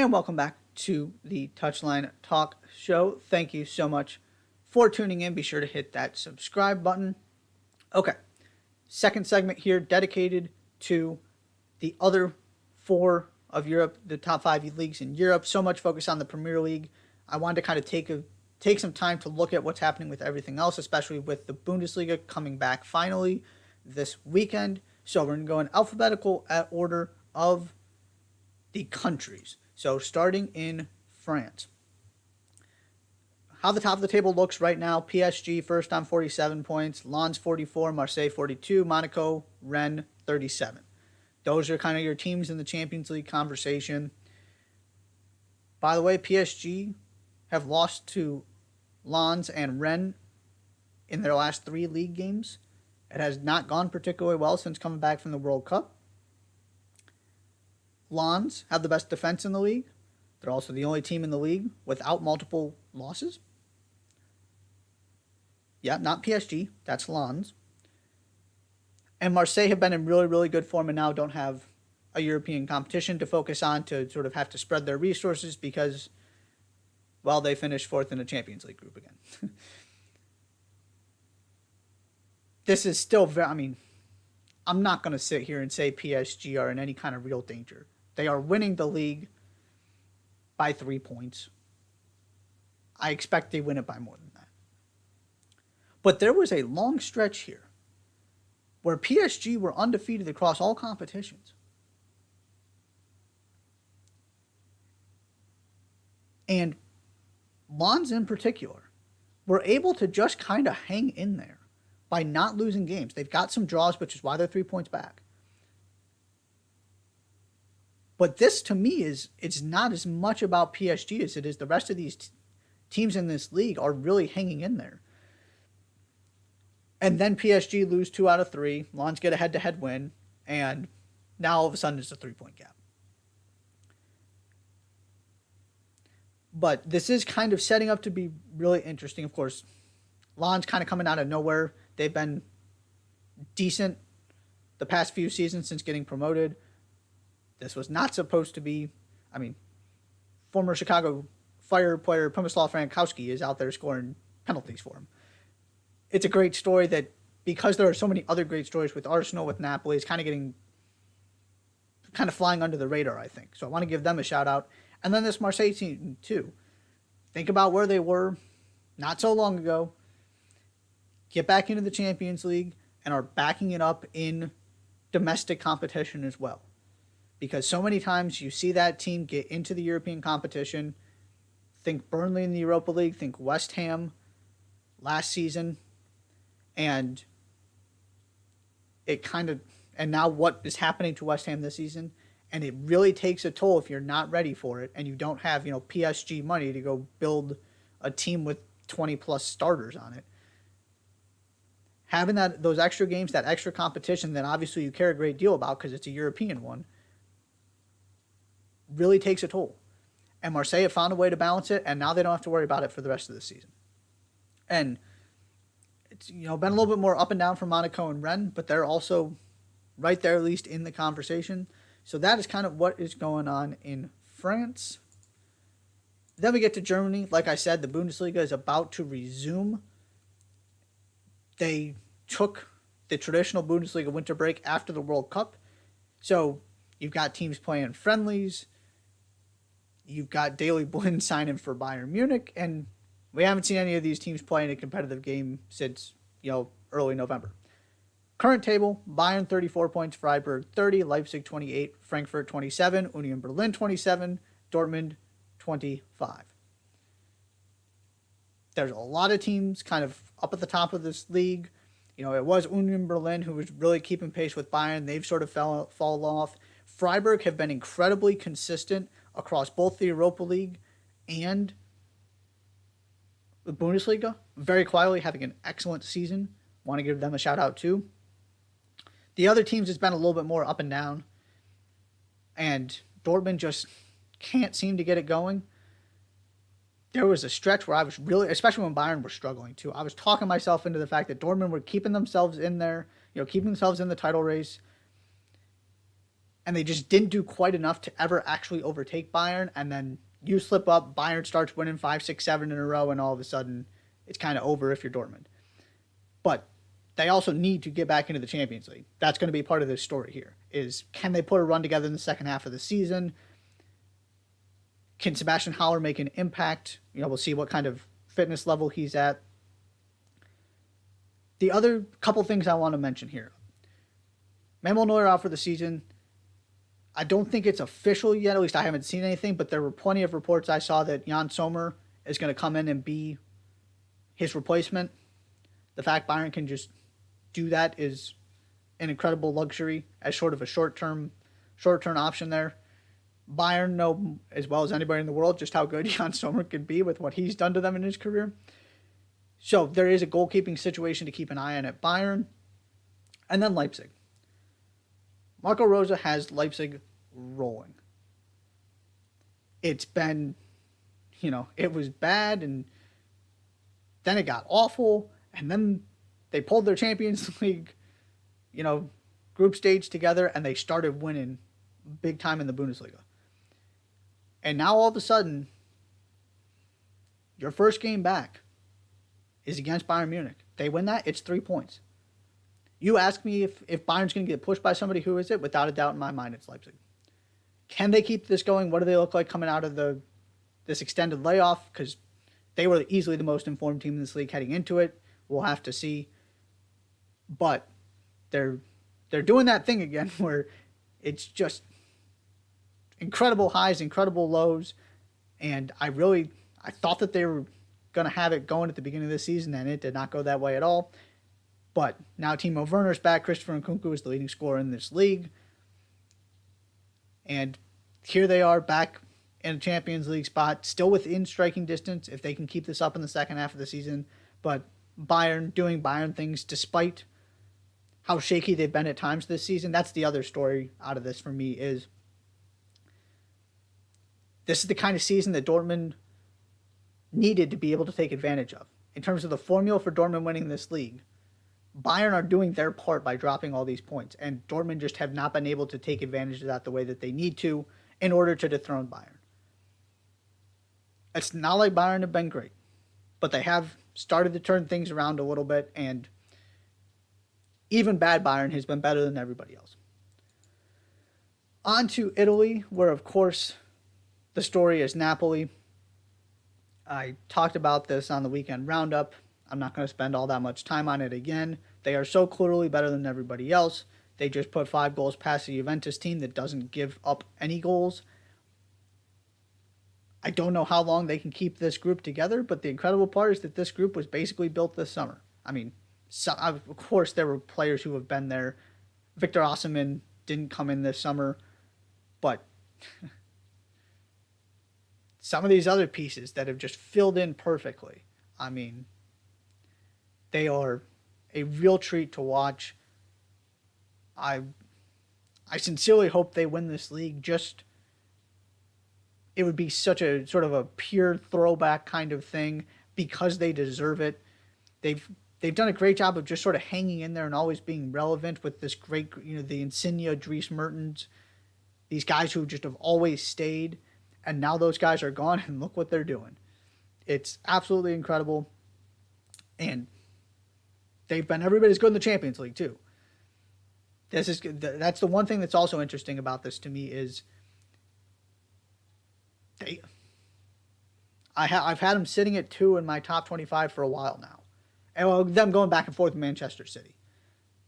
And welcome back to the Touchline Talk Show. Thank you so much for tuning in. Be sure to hit that subscribe button. Okay, second segment here dedicated to the other four of Europe, the top five leagues in Europe. So much focus on the Premier League. I wanted to kind of take some time to look at what's happening with everything else, especially with the Bundesliga coming back finally this weekend. So we're going to go in alphabetical order of the countries. So starting in France. How the top of the table looks right now: PSG first on 47 points, Lens 44, Marseille 42, Monaco, Rennes 37. Those are kind of your teams in the Champions League conversation. By the way, PSG have lost to Lens and Rennes in their last 3 league games. It has not gone particularly well since coming back from the World Cup. Lens have the best defense in the league. They're also the only team in the league without multiple losses. Yeah, not PSG. That's Lens. And Marseille have been in really, really good form and now don't have a European competition to focus on, to sort of have to spread their resources because, well, they finished 4th in the Champions League group again. This is still very, I'm not going to sit here and say PSG are in any kind of real danger. They are winning the league by 3 points. I expect they win it by more than that. But there was a long stretch here where PSG were undefeated across all competitions. And Lens in particular were able to just kind of hang in there by not losing games. They've got some draws, which is why they're 3 points back. But this, to me, it's not as much about PSG as it is the rest of these teams in this league are really hanging in there. And then PSG lose 2 out of 3. Lens get a head-to-head win. And now all of a sudden it's a 3-point gap. But this is kind of setting up to be really interesting. Of course, Lens kind of coming out of nowhere. They've been decent the past few seasons since getting promoted. This was not supposed to be, former Chicago Fire player Przemysław Frankowski is out there scoring penalties for him. It's a great story that, because there are so many other great stories with Arsenal, with Napoli, it's kind of flying under the radar, I think. So I want to give them a shout out. And then this Marseille team too. Think about where they were not so long ago. Get back into the Champions League and are backing it up in domestic competition as well. Because so many times you see that team get into the European competition. Think Burnley in the Europa League. Think West Ham last season. And now what is happening to West Ham this season. And it really takes a toll if you're not ready for it and you don't have, PSG money to go build a team with 20 plus starters on it. Having those extra games, that extra competition that obviously you care a great deal about because it's a European one, really takes a toll. And Marseille have found a way to balance it, and now they don't have to worry about it for the rest of the season. And it's been a little bit more up and down for Monaco and Rennes, but they're also right there, at least in the conversation. So that is kind of what is going on in France. Then we get to Germany. Like I said, the Bundesliga is about to resume. They took the traditional Bundesliga winter break after the World Cup. So you've got teams playing friendlies. You've got Daley Blind signing for Bayern Munich. And we haven't seen any of these teams playing a competitive game since, early November. Current table: Bayern 34 points, Freiburg 30, Leipzig 28, Frankfurt 27, Union Berlin 27, Dortmund 25. There's a lot of teams kind of up at the top of this league. It was Union Berlin who was really keeping pace with Bayern. They've sort of fallen off. Freiburg have been incredibly consistent across both the Europa League and the Bundesliga. Very quietly having an excellent season. Want to give them a shout out too. The other teams, it's been a little bit more up and down. And Dortmund just can't seem to get it going. There was a stretch where I was really, especially when Bayern were struggling too, I was talking myself into the fact that Dortmund were keeping themselves in there, keeping themselves in the title race. and they just didn't do quite enough to ever actually overtake Bayern. And then you slip up, Bayern starts winning 5, 6, 7 in a row, and all of a sudden it's kind of over if you're Dortmund. But they also need to get back into the Champions League. That's going to be part of this story here, is can they put a run together in the second half of the season? Can Sebastian Haller make an impact? We'll see what kind of fitness level he's at. The other couple things I want to mention here. Manuel Neuer out for the season. I don't think it's official yet. At least I haven't seen anything, but there were plenty of reports I saw that Jan Sommer is going to come in and be his replacement. The fact Bayern can just do that is an incredible luxury as sort of a short-term option there. Bayern know as well as anybody in the world just how good Jan Sommer can be with what he's done to them in his career. So there is a goalkeeping situation to keep an eye on at Bayern. And then Leipzig. Marco Rose has Leipzig rolling. It's been, it was bad, and then it got awful, and then they pulled their Champions League, group stage together, and they started winning big time in the Bundesliga. And now all of a sudden, your first game back is against Bayern Munich. They win that, it's 3 points. You ask me if Bayern's going to get pushed by somebody, who is it? Without a doubt in my mind, it's Leipzig. Can they keep this going? What do they look like coming out of this extended layoff? Because they were easily the most informed team in this league heading into it. We'll have to see. But they're doing that thing again where it's just incredible highs, incredible lows. And I thought that they were going to have it going at the beginning of the season, and it did not go that way at all. But now Timo Werner's back. Christopher Nkunku is the leading scorer in this league. And here they are back in a Champions League spot, still within striking distance if they can keep this up in the second half of the season. But Bayern doing Bayern things despite how shaky they've been at times this season. That's the other story out of this for me, is this is the kind of season that Dortmund needed to be able to take advantage of. In terms of the formula for Dortmund winning this league, Bayern are doing their part by dropping all these points, and Dortmund just have not been able to take advantage of that the way that they need to in order to dethrone Bayern. It's not like Bayern have been great, but they have started to turn things around a little bit, and even bad Bayern has been better than everybody else. On to Italy, where, of course, the story is Napoli. I talked about this on the weekend roundup. I'm not going to spend all that much time on it again. They are so clearly better than everybody else. They just put 5 goals past the Juventus team that doesn't give up any goals. I don't know how long they can keep this group together, but the incredible part is that this group was basically built this summer. I mean, of course there were players who have been there. Victor Osimhen didn't come in this summer, but some of these other pieces that have just filled in perfectly. I mean, they are a real treat to watch. I sincerely hope they win this league. Just, it would be such a sort of a pure throwback kind of thing because they deserve it. They've done a great job of just sort of hanging in there and always being relevant with this great, the Insigne, Dries Mertens, these guys who just have always stayed, and now those guys are gone, and look what they're doing. It's absolutely incredible, and they've been every bit as good in the Champions League too. That's the one thing that's also interesting about this to me is I've had them sitting at 2 in my top 25 for a while now. And them going back and forth with Manchester City.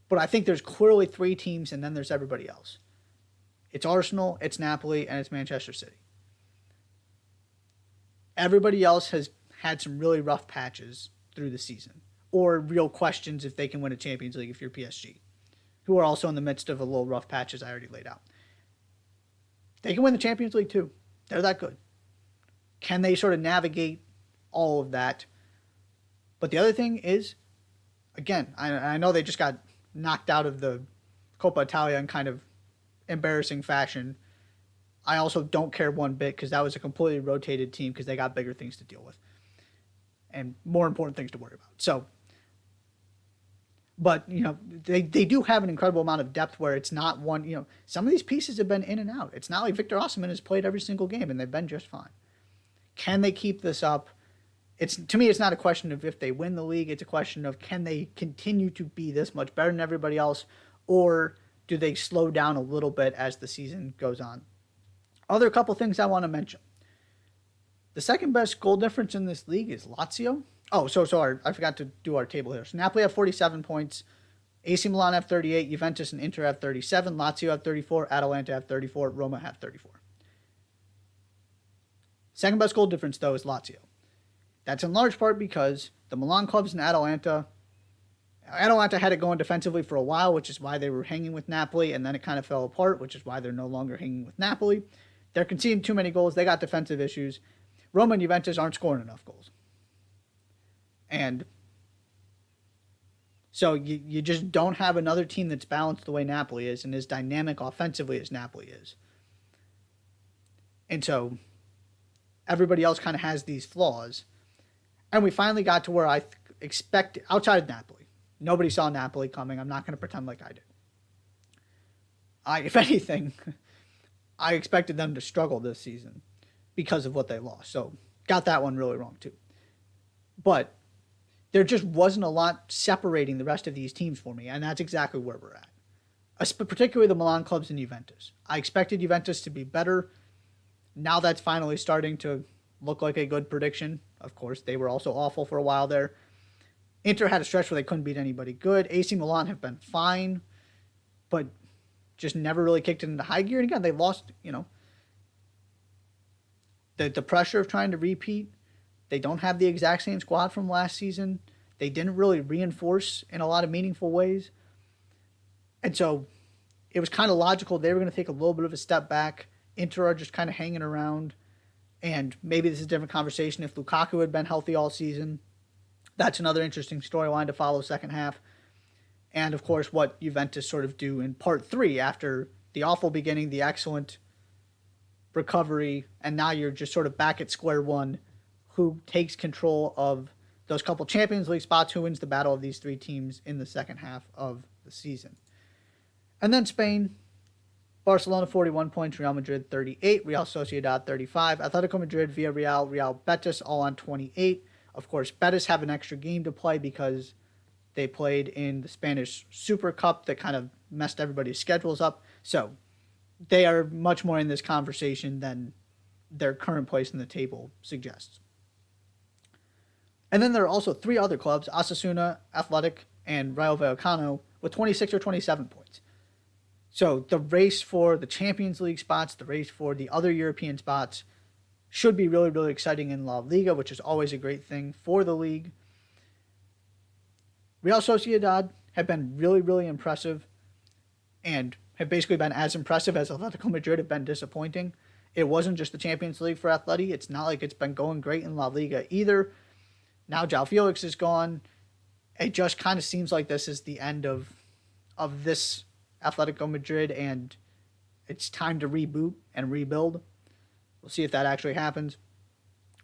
But I think there's clearly 3 teams, and then there's everybody else. It's Arsenal, it's Napoli, and it's Manchester City. Everybody else has had some really rough patches through the season, or real questions if they can win a Champions League if you're PSG, who are also in the midst of a little rough patch as I already laid out. They can win the Champions League too. They're that good. Can they sort of navigate all of that? But the other thing is, again, I know they just got knocked out of the Coppa Italia in kind of embarrassing fashion. I also don't care one bit because that was a completely rotated team because they got bigger things to deal with and more important things to worry about. So But, they do have an incredible amount of depth where it's not one, some of these pieces have been in and out. It's not like Victor Osimhen has played every single game and they've been just fine. Can they keep this up? To me, it's not a question of if they win the league. It's a question of can they continue to be this much better than everybody else, or do they slow down a little bit as the season goes on? Other couple things I want to mention. The second best goal difference in this league is Lazio. Oh, so sorry, I forgot to do our table here. So Napoli have 47 points, AC Milan have 38, Juventus and Inter have 37, Lazio have 34, Atalanta have 34, Roma have 34. Second best goal difference, though, is Lazio. That's in large part because the Milan clubs and Atalanta had it going defensively for a while, which is why they were hanging with Napoli, and then it kind of fell apart, which is why they're no longer hanging with Napoli. They're conceding too many goals. They got defensive issues. Roma and Juventus aren't scoring enough goals. And so you just don't have another team that's balanced the way Napoli is and as dynamic offensively as Napoli is. And so everybody else kind of has these flaws. And we finally got to where I expect, outside of Napoli. Nobody saw Napoli coming. I'm not going to pretend like I did. If anything, I expected them to struggle this season because of what they lost. So got that one really wrong too. But there just wasn't a lot separating the rest of these teams for me, and that's exactly where we're at. Particularly the Milan clubs and Juventus. I expected Juventus to be better. Now that's finally starting to look like a good prediction. Of course, they were also awful for a while there. Inter had a stretch where they couldn't beat anybody good. AC Milan have been fine, but just never really kicked it into high gear. And again, they lost, the pressure of trying to repeat. They don't have the exact same squad from last season. They didn't really reinforce in a lot of meaningful ways. And so it was kind of logical they were going to take a little bit of a step back. Inter are just kind of hanging around. And maybe this is a different conversation if Lukaku had been healthy all season. That's another interesting storyline to follow second half. And, of course, what Juventus sort of do in part 3 after the awful beginning, the excellent recovery, and now you're just sort of back at square one. Who takes control of those couple Champions League spots, who wins the battle of these three teams in the second half of the season. And then Spain, Barcelona 41 points, Real Madrid 38, Real Sociedad 35, Atletico Madrid, Villarreal, Real Betis all on 28. Of course, Betis have an extra game to play because they played in the Spanish Super Cup that kind of messed everybody's schedules up. So they are much more in this conversation than their current place in the table suggests. And then there are also 3 other clubs, Osasuna, Athletic, and Rayo Vallecano, with 26 or 27 points. So the race for the Champions League spots, the race for the other European spots, should be really, really exciting in La Liga, which is always a great thing for the league. Real Sociedad have been really, really impressive and have basically been as impressive as Atletico Madrid have been disappointing. It wasn't just the Champions League for Atleti. It's not like it's been going great in La Liga either. Now João Felix is gone. It just kind of seems like this is the end of this Atletico Madrid, and it's time to reboot and rebuild. We'll see if that actually happens.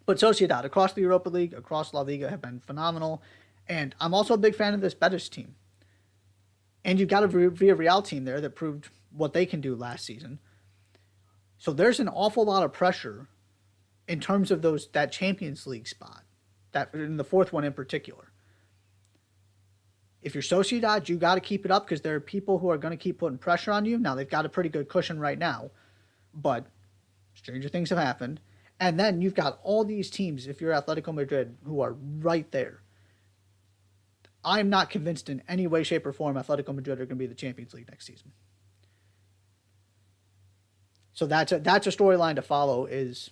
But Sociedad, across the Europa League, across La Liga, have been phenomenal. And I'm also a big fan of this Betis team. And you've got a Villarreal team there that proved what they can do last season. So there's an awful lot of pressure in terms of that Champions League spot. That in the fourth one in particular. If you're Sociedad, you got to keep it up because there are people who are going to keep putting pressure on you. Now, they've got a pretty good cushion right now, but stranger things have happened. And then you've got all these teams, if you're Atletico Madrid, who are right there. I'm not convinced in any way, shape, or form Atletico Madrid are going to be the Champions League next season. So that's a storyline to follow is,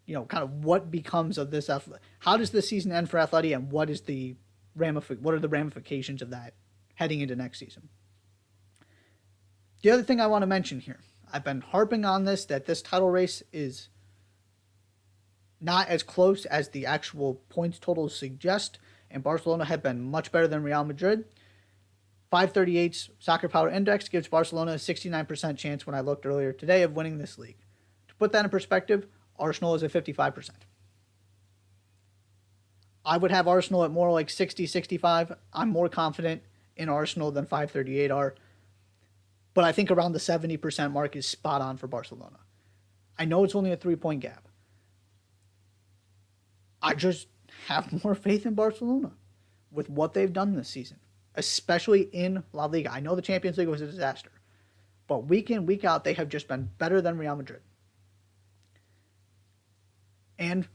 kind of what becomes of this. How does this season end for Atleti, and what are the ramifications of that heading into next season? The other thing I want to mention here, I've been harping on this, that this title race is not as close as the actual points totals suggest, and Barcelona have been much better than Real Madrid. 538's Soccer Power Index gives Barcelona a 69% chance when I looked earlier today of winning this league. To put that in perspective, Arsenal is at 55%. I would have Arsenal at more like 60, 65. I'm more confident in Arsenal than 538 are. But I think around the 70% mark is spot on for Barcelona. I know it's only a 3-point gap. I just have more faith in Barcelona with what they've done this season, especially in La Liga. I know the Champions League was a disaster, but week in, week out, they have just been better than Real Madrid. And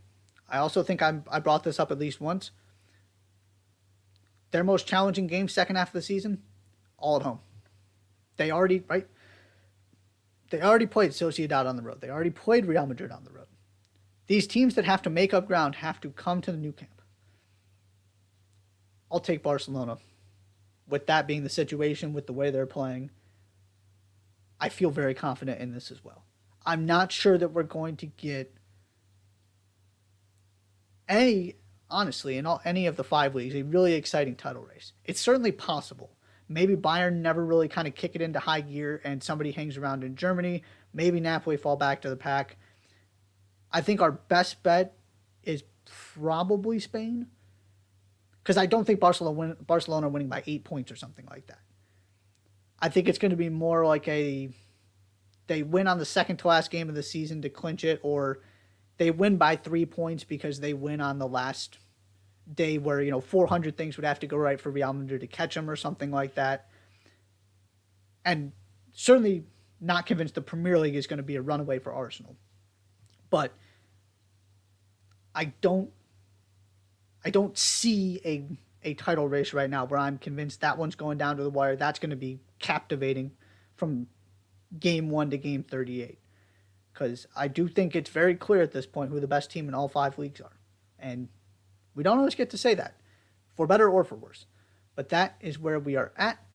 I also think I brought this up at least once. Their most challenging game, second half of the season, all at home. They already played Sociedad on the road. They already played Real Madrid on the road. These teams that have to make up ground have to come to the new camp. I'll take Barcelona. With that being the situation, with the way they're playing, I feel very confident in this as well. I'm not sure that we're going to get any of the 5 leagues, a really exciting title race. It's certainly possible. Maybe Bayern never really kind of kick it into high gear and somebody hangs around in Germany. Maybe Napoli fall back to the pack. I think our best bet is probably Spain, because I don't think Barcelona winning by 8 points or something like that. I think it's going to be more like they win on the second to last game of the season to clinch it, or they win by 3 points because they win on the last day where 400 things would have to go right for Real Madrid to catch them or something like that. And certainly not convinced the Premier League is going to be a runaway for Arsenal. But I don't see a title race right now where I'm convinced that one's going down to the wire. That's going to be captivating from game 1 to game 38. Because I do think it's very clear at this point who the best team in all 5 leagues are. And we don't always get to say that, for better or for worse. But that is where we are at.